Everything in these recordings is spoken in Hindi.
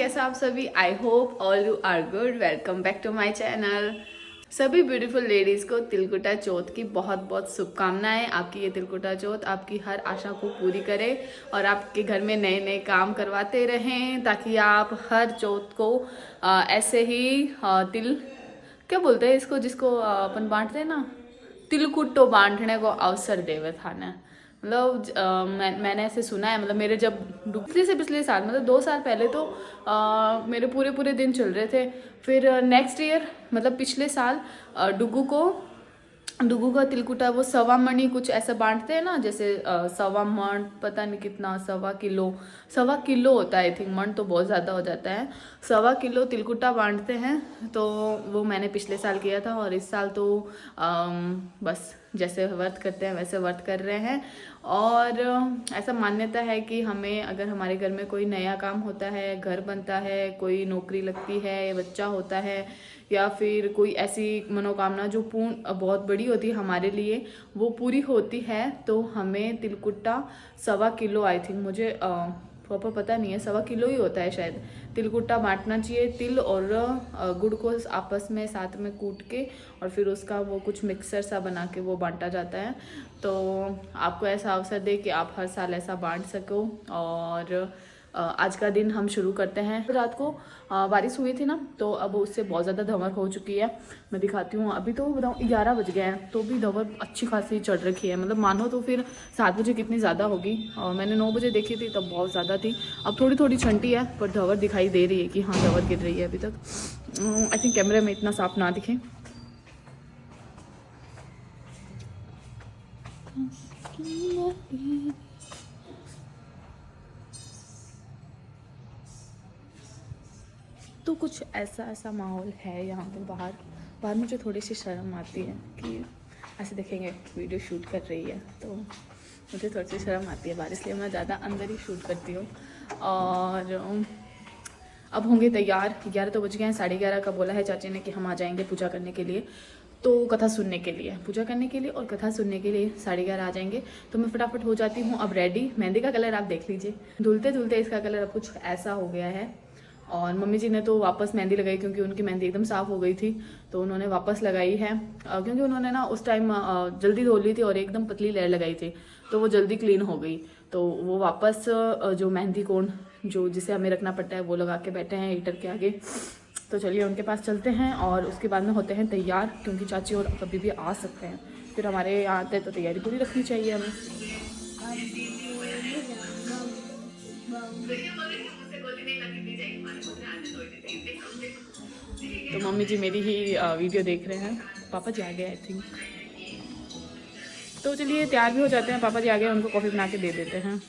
कैसे आप सभी? I hope all you are good. Welcome back to my channel. सभी ब्यूटीफुल लेडीज को तिलकुटा चौथ की बहुत बहुत शुभकामनाएं। आपकी ये तिलकुटा चौथ आपकी हर आशा को पूरी करे और आपके घर में नए नए काम करवाते रहें, ताकि आप हर चौथ को ऐसे ही तिल क्या बोलते हैं इसको, जिसको अपन बांटते हैं ना, तिलकुट्टो बांटने को अवसर देवे थाने। मतलब मैंने ऐसे सुना है। मतलब मेरे जब पिछले साल, मतलब 2 साल पहले तो मेरे पूरे पूरे दिन चल रहे थे। फिर नेक्स्ट ईयर मतलब पिछले साल डुगू का तिलकुटा वो 1.25 मणी कुछ ऐसा बांटते हैं ना, जैसे 1.25 मण, पता नहीं कितना, 1.25 किलो होता है। आई थिंक मण तो बहुत ज़्यादा हो जाता है। 1.25 किलो तिलकुटा बांटते हैं। तो वो मैंने पिछले साल किया था और इस साल तो बस जैसे व्रत करते हैं वैसे व्रत कर रहे हैं। और ऐसा मान्यता है कि हमें, अगर हमारे घर में कोई नया काम होता है, घर बनता है, कोई नौकरी लगती है, बच्चा होता है, या फिर कोई ऐसी मनोकामना जो पूर्ण बहुत बड़ी होती है हमारे लिए, वो पूरी होती है, तो हमें तिलकुट्टा 1.25 किलो, आई थिंक, मुझे प्रॉपर पता नहीं है, 1.25 किलो ही होता है शायद, तिलकुट्टा बांटना चाहिए। तिल और गुड़ को आपस में साथ में कूट के और फिर उसका वो कुछ मिक्सर सा बना के वो बांटा जाता है। तो आपको ऐसा अवसर दे कि आप हर साल ऐसा बांट सको। और आज का दिन हम शुरू करते हैं। रात को बारिश हुई थी ना, तो अब उससे बहुत ज़्यादा धमक हो चुकी है। मैं दिखाती हूँ। अभी तो बताऊँ 11 बज गए हैं, तो भी धमक अच्छी खासी चढ़ रखी है। मतलब मानो तो फिर 7 बजे कितनी ज़्यादा होगी। मैंने 9 बजे देखी थी तब बहुत ज़्यादा थी। अब थोड़ी थोड़ी छंटी है, पर धवर दिखाई दे रही है कि हाँ धवर गिर रही है अभी तक। आई थिंक कैमरे में इतना साफ ना दिखे। तो कुछ ऐसा माहौल है यहाँ पे। बाहर मुझे थोड़ी सी शर्म आती है कि ऐसे देखेंगे वीडियो शूट कर रही है, तो मुझे थोड़ी सी शर्म आती है बाहर, इसलिए मैं ज़्यादा अंदर ही शूट करती हूँ। और अब होंगे तैयार। 11 तो बज गए हैं। 11:30 का बोला है चाची ने कि हम आ जाएंगे पूजा करने के लिए, तो कथा सुनने के लिए, पूजा करने के लिए और कथा सुनने के लिए 11:30 आ जाएंगे। तो मैं फटाफट हो जाती हूँ अब रेडी। मेहंदी का कलर आप देख लीजिए, धुलते धुलते इसका कलर अब कुछ ऐसा हो गया है। और मम्मी जी ने तो वापस मेहंदी लगाई, क्योंकि उनकी मेहंदी एकदम साफ़ हो गई थी, तो उन्होंने वापस लगाई है। क्योंकि उन्होंने ना उस टाइम जल्दी धो ली थी और एकदम पतली लेयर लगाई थी, तो वो जल्दी क्लीन हो गई। तो वो वापस जो मेहंदी कोन जो जिसे हमें रखना पड़ता है वो लगा के बैठे हैं हीटर के आगे। तो चलिए उनके पास चलते हैं और उसके बाद में होते हैं तैयार, क्योंकि चाची और कभी भी आ सकते हैं। फिर हमारे यहाँ आते तो तैयारी पूरी रखनी चाहिए हमें। तो मम्मी जी मेरी ही वीडियो देख रहे हैं। पापा जी आ गए आई थिंक। तो चलिए तैयार भी हो जाते हैं। पापा जी आ गए, उनको कॉफ़ी बना के दे देते हैं।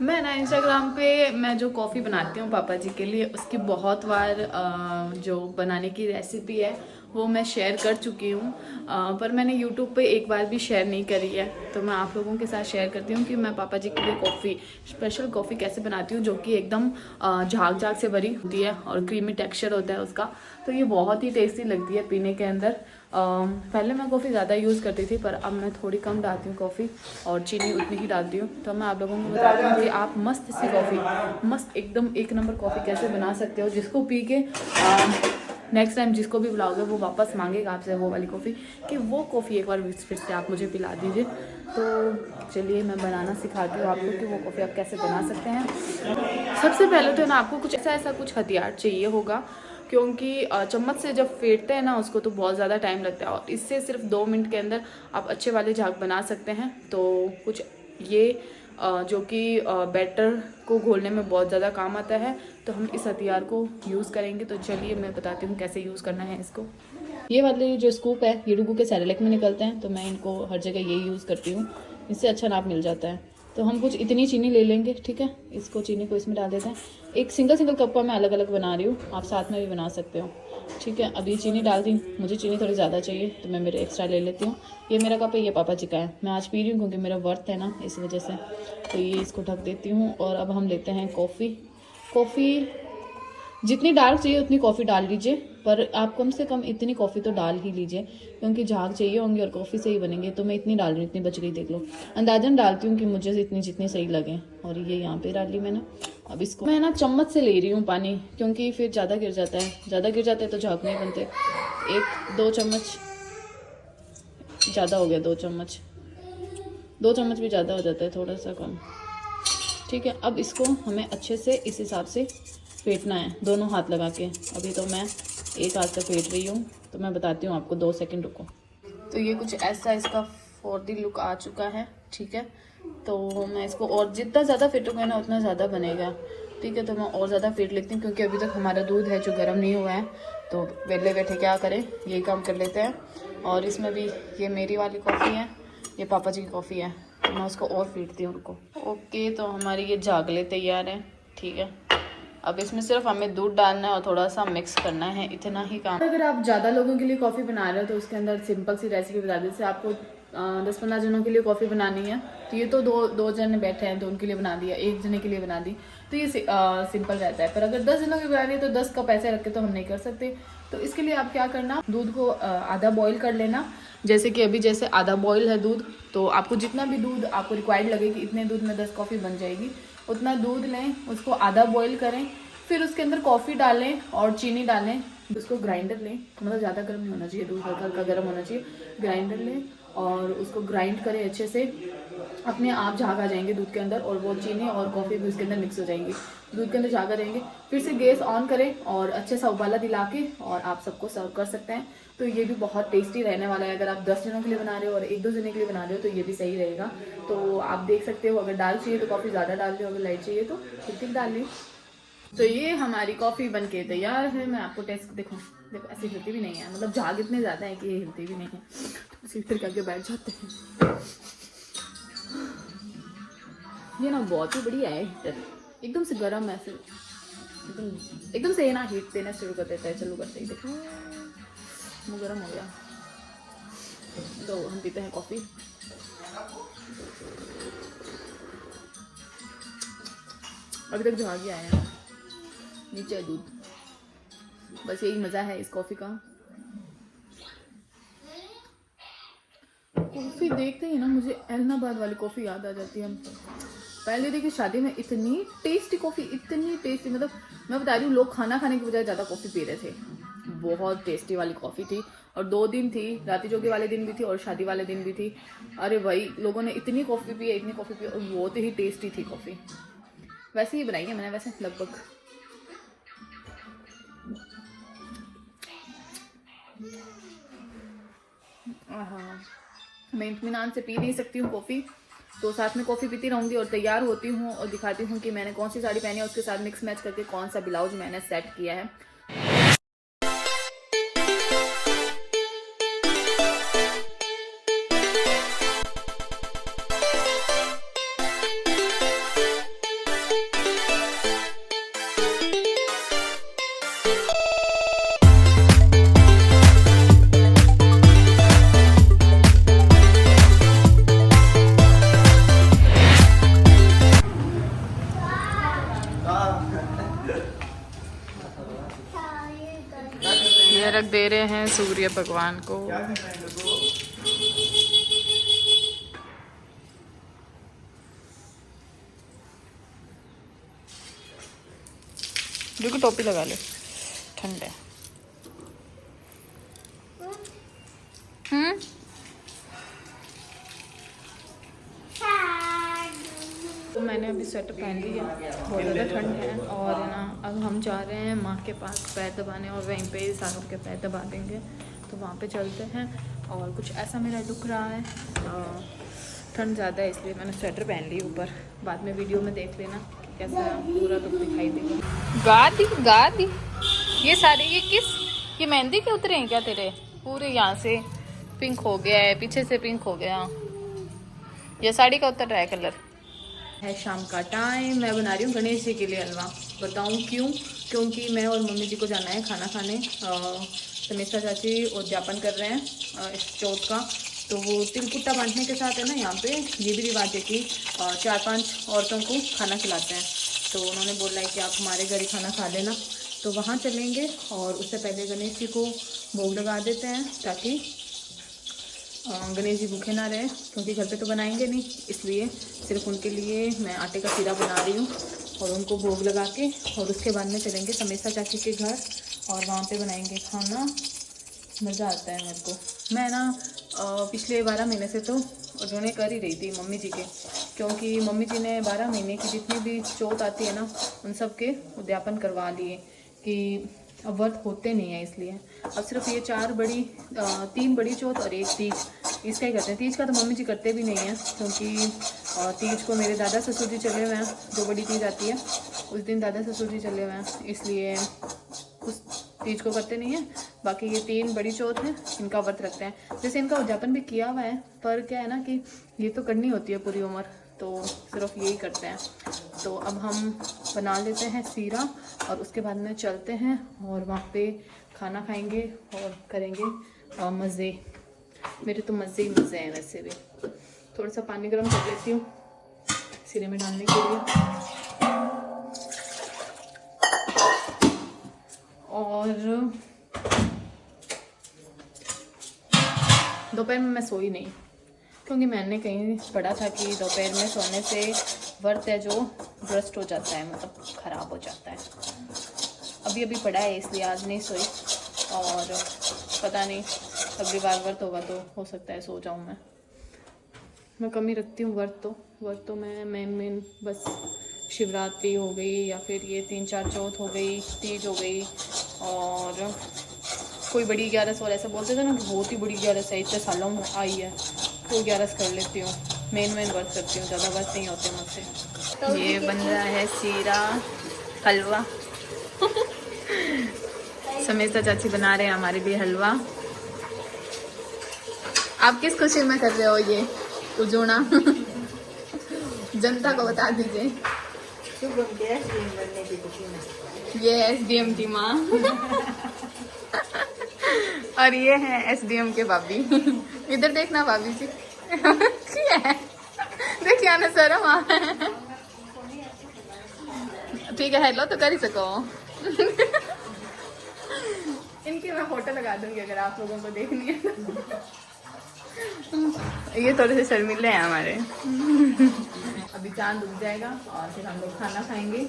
मैं ना इंस्टाग्राम पे मैं जो कॉफ़ी बनाती हूँ पापा जी के लिए, उसकी बहुत बार जो बनाने की रेसिपी है वो मैं शेयर कर चुकी हूँ, पर मैंने यूट्यूब पे एक बार भी शेयर नहीं करी है। तो मैं आप लोगों के साथ शेयर करती हूँ कि मैं पापा जी के लिए कॉफ़ी, स्पेशल कॉफ़ी कैसे बनाती हूँ, जो कि एकदम झाग झाग से भरी होती है और क्रीमी टेक्सचर होता है उसका। तो ये बहुत ही टेस्टी लगती है पीने के अंदर। पहले मैं कॉफ़ी ज़्यादा यूज़ करती थी, पर अब मैं थोड़ी कम डालती हूँ कॉफ़ी और चीनी उतनी ही डालती हूँ। तो मैं आप लोगों को बताती हूँ कि आप मस्त सी कॉफ़ी, मस्त एकदम एक नंबर कॉफ़ी कैसे बना सकते हो, जिसको पी के नेक्स्ट टाइम जिसको भी बुलाओगे वो वापस मांगेगा आपसे वो वाली कॉफ़ी, कि वो कॉफ़ी एक बार फिर से आप मुझे पिला दीजिए। तो चलिए मैं बनाना सिखाती हूँ आपको कि वो कॉफ़ी आप कैसे बना सकते हैं। सबसे पहले तो ना आपको कुछ ऐसा कुछ हथियार चाहिए होगा, क्योंकि चम्मच से जब फेंटते हैं ना उसको तो बहुत ज़्यादा टाइम लगता है, और इससे सिर्फ 2 मिनट के अंदर आप अच्छे वाले झाग बना सकते हैं। तो कुछ ये जो कि बैटर को घोलने में बहुत ज़्यादा काम आता है, तो हम इस हथियार को यूज़ करेंगे। तो चलिए मैं बताती हूँ कैसे यूज़ करना है इसको। ये वाले जो स्कूप है ये डुगू के सेरेलैक में निकलते हैं, तो मैं इनको हर जगह ये यूज़ करती हूँ, इससे अच्छा नाप मिल जाता है। तो हम कुछ इतनी चीनी ले लेंगे, ठीक है। इसको चीनी को इसमें डाल देते हैं। एक सिंगल कप का मैं अलग अलग बना रही हूँ, आप साथ में भी बना सकते हो, ठीक है। अब ये चीनी डाल दी, मुझे चीनी थोड़ी ज़्यादा चाहिए तो मैं मेरे एक्स्ट्रा ले लेती हूँ। ये मेरा कप है, ये पापा जी का है। मैं आज पी रही हूँ क्योंकि मेरा व्रत है ना, इस वजह से। तो ये इसको ढक देती हूँ और अब हम लेते हैं कॉफ़ी। जितनी डार्क चाहिए उतनी कॉफ़ी डाल लीजिए, पर आप कम से कम इतनी कॉफ़ी तो डाल ही लीजिए, क्योंकि झाग चाहिए होंगे और कॉफ़ी सही बनेंगे। तो मैं इतनी डाल रही हूँ, इतनी बच गई, देख लो। अंदाजन डालती हूँ कि मुझे इतनी जितनी सही लगे, और ये यहाँ पे डाल ली मैंने। अब इसको मैं ना चम्मच से ले रही हूँ पानी, क्योंकि फिर ज़्यादा गिर जाता है, ज़्यादा गिर जाता है तो झाग नहीं बनते। 1-2 चम्मच ज़्यादा हो गया, 2 चम्मच, 2 चम्मच भी ज़्यादा हो जाता है, थोड़ा सा कम। ठीक है, अब इसको हमें अच्छे से इस हिसाब से फेंटना है, दोनों हाथ लगा के। अभी तो मैं एक हाथ से फेंट रही हूँ, तो मैं बताती हूँ आपको, 2 सेकंड रुको। तो ये कुछ ऐसा इसका 4D लुक आ चुका है। ठीक है, तो मैं इसको और जितना ज़्यादा फेंटूंगा ना उतना ज़्यादा बनेगा। ठीक है, तो मैं और ज़्यादा फेंट लेती हूँ, क्योंकि अभी तक हमारा दूध है जो गर्म नहीं हुआ है, तो वेले बैठे क्या करें, यही काम कर लेते हैं। और इसमें भी ये मेरी वाली कॉफ़ी है, ये पापा जी की कॉफ़ी है, तो मैं उसको और फेंटती हूँ उनको। ओके, तो हमारी ये झागले तैयार है। ठीक है, अब इसमें सिर्फ हमें दूध डालना है और थोड़ा सा मिक्स करना है, इतना ही काम। अगर आप ज़्यादा लोगों के लिए कॉफ़ी बना रहे हो तो उसके अंदर सिंपल सी रेसिपी बता दें। जैसे आपको 10-15 जनों के लिए कॉफ़ी बनानी है, तो ये तो दो जने बैठे हैं तो उनके लिए बना दिया, 1 जने के लिए बना दी, तो ये सिंपल रहता है। पर अगर 10 जनों की बनानी है तो 10 कप ऐसे रख के तो हम नहीं कर सकते। तो इसके लिए आप क्या करना, दूध को आधा बॉईल कर लेना। जैसे कि अभी जैसे आधा बॉईल है दूध, तो आपको जितना भी दूध आपको रिक्वायर्ड लगे कि इतने दूध में 10 कॉफ़ी बन जाएगी, उतना दूध लें, उसको आधा बॉईल करें, फिर उसके अंदर कॉफ़ी डालें और चीनी डालें, उसको ग्राइंडर लें, मतलब ज़्यादा गर्म नहीं होना चाहिए, दूध हल्का हल्का गर्म होना चाहिए। ग्राइंडर लें और उसको ग्राइंड करें अच्छे से, अपने आप झाग आ जाएंगे दूध के अंदर, और वो चीनी और कॉफ़ी भी उसके अंदर मिक्स हो जाएंगी, दूध के अंदर झाग आ जाएंगे। फिर से गैस ऑन करें और अच्छे सा उबाला दिला के और आप सबको सर्व कर सकते हैं। तो ये भी बहुत टेस्टी रहने वाला है। अगर आप 10 जनों के लिए बना रहे हो और 1-2 जने के लिए बना रहे हो तो ये भी सही रहेगा। तो आप देख सकते हो, अगर डाल चाहिए तो कॉफ़ी ज़्यादा डाल लो, अगर लाइट चाहिए तो ठीक डाल ली। तो ये हमारी कॉफ़ी बन के तैयार है। मैं आपको टेस्ट देखो ऐसे हिलती भी नहीं है, मतलब झाग इतने ज़्यादा है कि ये हिलती भी नहीं है, तो इसी फिर करके बैठ जाते हैं। ये ना बहुत ही बढ़िया है, एकदम से गर्म है, फिर एकदम से ना हीट देना शुरू कर देता है। चलो करते ही देखो, मुँह गर्म हो गया, तो हम पीते हैं कॉफ़ी। अभी तक झाग ही आया है, नीचे है दूध, बस यही मज़ा है इस कॉफ़ी का। कॉफ़ी देखते ही ना मुझे एलनाबाद वाली कॉफ़ी याद आ जाती है। पहले देखिए शादी में इतनी टेस्टी कॉफ़ी, इतनी टेस्टी, मतलब मैं बता रही हूँ, लोग खाना खाने के बजाय ज़्यादा कॉफ़ी पी रहे थे। बहुत टेस्टी वाली कॉफ़ी थी, और 2 दिन थी, राती जोगी वाले दिन भी थी और शादी वाले दिन भी थी। अरे भाई, लोगों ने इतनी कॉफ़ी पी है, इतनी कॉफ़ी पी, और बहुत ही टेस्टी थी कॉफ़ी। वैसे ही बनाई है मैंने, वैसे लगभग। हाँ, मैं इत्मीनान से पी नहीं सकती हूँ कॉफ़ी, तो साथ में कॉफ़ी पीती रहूँगी और तैयार होती हूँ और दिखाती हूँ कि मैंने कौन सी साड़ी पहनी है, उसके साथ मिक्स मैच करके कौन सा ब्लाउज मैंने सेट किया है। ये रख दे रहे हैं सूर्य भगवान को। जो कि टोपी लगा ले, ठंड है। तो मैंने अभी स्वेटर पहन ली है, बहुत ज़्यादा ठंड है, और ना अब हम जा रहे हैं माँ के पास पैर दबाने, और वहीं पे सारों के पैर दबा देंगे, तो वहाँ पे चलते हैं। और कुछ ऐसा मेरा दुख रहा है, ठंड ज़्यादा है इसलिए मैंने स्वेटर पहन ली ऊपर। बाद में वीडियो में देख लेना कि कैसा पूरा दुख दिखाई देगा। गा दी ये सारे, ये किस, ये मेहंदी के उतरे हैं क्या तेरे? पूरे यहाँ से पिंक हो गया है, पीछे से पिंक हो गया, ये साड़ी का उतर रहा है कलर। है शाम का टाइम, मैं बना रही हूँ गणेश जी के लिए हलवा। बताऊँ क्यों? क्योंकि मैं और मम्मी जी को जाना है खाना खाने। तमेशा चाची उद्यापन कर रहे हैं इस चौथ का, तो वो तिलकुट्टा बांटने के साथ है ना, यहाँ पे ये भी रिवाज है कि 4-5 औरतों को खाना खिलाते हैं। तो उन्होंने बोला है कि आप हमारे घर ही खाना खा लेना, तो वहाँ चलेंगे और उससे पहले गणेश जी को भोग लगा देते हैं, ताकि गणेश जी भूखे ना रहे, क्योंकि घर पे तो बनाएंगे नहीं, इसलिए सिर्फ उनके लिए मैं आटे का सीरा बना रही हूँ और उनको भोग लगा के और उसके बाद में चलेंगे समेसा चाची के घर और वहाँ पे बनाएंगे खाना। मज़ा आता है मेरे को। मैं ना पिछले 12 महीने से तो उन्होंने कर ही रही थी मम्मी जी के, क्योंकि मम्मी जी ने 12 महीने की जितनी भी चौथ आती है ना उन सब के उद्यापन करवा लिए कि अब व्रत होते नहीं है, इसलिए अब सिर्फ ये 3 बड़ी चौथ और 1 तीज, इसका ही करते हैं। तीज का तो मम्मी जी करते भी नहीं है, क्योंकि तीज को मेरे दादा ससुर जी चले हुए हैं, जो बड़ी तीज आती है उस दिन दादा ससुर जी चले हुए हैं, इसलिए उस तीज को करते नहीं है। बाकी ये 3 बड़ी चौथ है, इनका व्रत रखते हैं। जैसे इनका उद्यापन भी किया हुआ है, पर क्या है ना कि ये तो करनी होती है पूरी उम्र, तो सिर्फ यही करते हैं। तो अब हम बना लेते हैं सीरा और उसके बाद में चलते हैं और वहाँ पे खाना खाएंगे और करेंगे मज़े। मेरे तो मज़े ही मज़े हैं। वैसे भी थोड़ा सा पानी गर्म कर लेती हूँ सीरे में डालने के लिए। और दोपहर में मैं सोई नहीं, क्योंकि मैंने कहीं पढ़ा था कि दोपहर में सोने से व्रत है जो भ्रष्ट हो जाता है, मतलब ख़राब हो जाता है। अभी अभी पढ़ा है, इसलिए आज नहीं सोई। और पता नहीं अगली बार व्रत होगा तो हो सकता है सो जाऊँ। मैं कम ही रखती हूँ व्रत तो मैं बस शिवरात्रि हो गई या फिर ये 3-4 चौथ हो गई, तीज हो गई, और कोई बड़ी 11 और ऐसा बोलते थे ना कि बहुत ही बड़ी 11 है, इतने सालों में आई है, तो 11 कर लेती हूँ। मेन व्रत करती हूँ, ज़्यादा व्रत नहीं होते मुझसे। ये बन रहा है सीरा हलवा। समेसा चाची बना रहे हैं हमारे लिए हलवा। आप किस खुशी में कर रहे हो ये उजूना? जनता को बता दीजिए। ये SDM की माँ और ये है SDM के भाभी। इधर देखना भाभी जी। देखिए आना शर्म आ। ठीक है, हेलो तो कर ही सको। इनकी मैं फोटो लगा दूंगी अगर आप लोगों को देखनी है। ये थोड़े से शर्मिले हैं हमारे। अभी चांद उग जाएगा और फिर हम लोग खाना खाएंगे।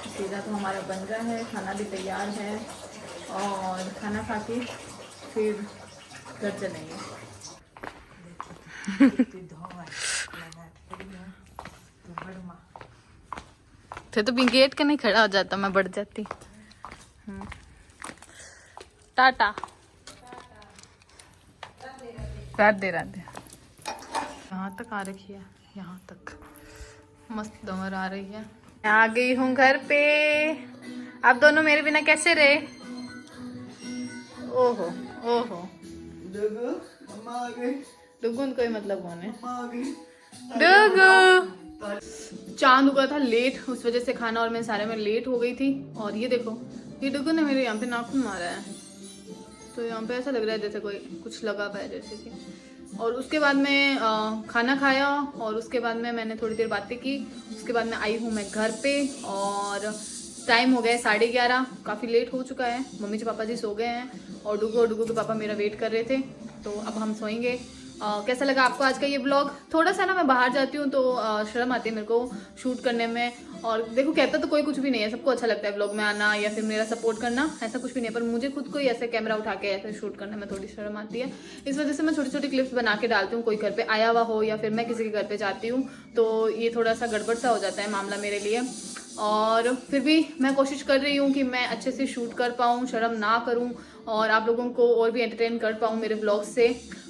सीधा तो हमारा बन रहा है, खाना भी तैयार है, और खाना खा के फिर घर चलेंगे। तो गेट का नहीं खड़ा हो जाता, मैं बढ़ जाती। टाटा, राधे राधे। यहाँ तक आ रखी है, यहाँ तक मस्त दमर आ रही है। आ गई हूँ घर पे। आप दोनों मेरे बिना कैसे रहे? ओहो ओहो, डुगुन कोई मतलब होने। डुगु चांद उगा था लेट, उस वजह से खाना और मैं सारे में लेट हो गई थी। और ये देखो, ये डुगु ने मेरे यहाँ पे नाखून मारा है, तो यहाँ पे ऐसा लग रहा है जैसे कोई कुछ लगा हुआ है जैसे कि। और उसके बाद में खाना खाया और उसके बाद में मैंने थोड़ी देर बातें की। उसके बाद में आई हूँ मैं घर पे और टाइम हो गया 11:30, काफ़ी लेट हो चुका है। मम्मी जी पापा जी सो गए हैं और डुगू के पापा मेरा वेट कर रहे थे, तो अब हम सोएंगे। कैसा लगा आपको आज का ये ब्लॉग? थोड़ा सा ना मैं बाहर जाती हूँ तो शर्म आती है मेरे को शूट करने में। और देखो, कहता तो कोई कुछ भी नहीं है, सबको अच्छा लगता है ब्लॉग में आना या फिर मेरा सपोर्ट करना, ऐसा कुछ भी नहीं है। पर मुझे खुद को ही ऐसे कैमरा उठा के ऐसे शूट करने में थोड़ी शर्म आती है। इस वजह से मैं छोटी छोटी क्लिप्स बना के डालती हूँ। कोई घर पे आया हुआ हो या फिर मैं किसी के घर पे जाती हूँ तो ये थोड़ा सा गड़बड़ सा हो जाता है मामला मेरे लिए। और फिर भी मैं कोशिश कर रही हूँ कि मैं अच्छे से शूट कर पाऊँ, शर्म ना करूँ और आप लोगों को और भी एंटरटेन कर पाऊँ मेरे व्लॉग से।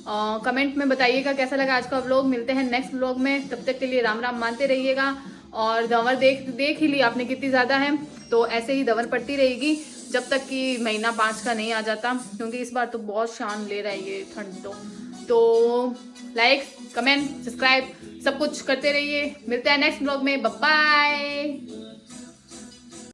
कमेंट में बताइएगा कैसा लगा आज का व्लॉग। मिलते हैं नेक्स्ट व्लॉग में, तब तक के लिए राम राम मानते रहिएगा। और दंवर देख ही ली आपने कितनी ज़्यादा है, तो ऐसे ही दंवर पड़ती रहेगी जब तक कि महीना 5 का नहीं आ जाता, क्योंकि इस बार तो बहुत शान ले रहा है ये ठंड। तो लाइक, कमेंट, सब्सक्राइब सब कुछ करते रहिए। मिलते हैं नेक्स्ट व्लॉग में, बाय बाय।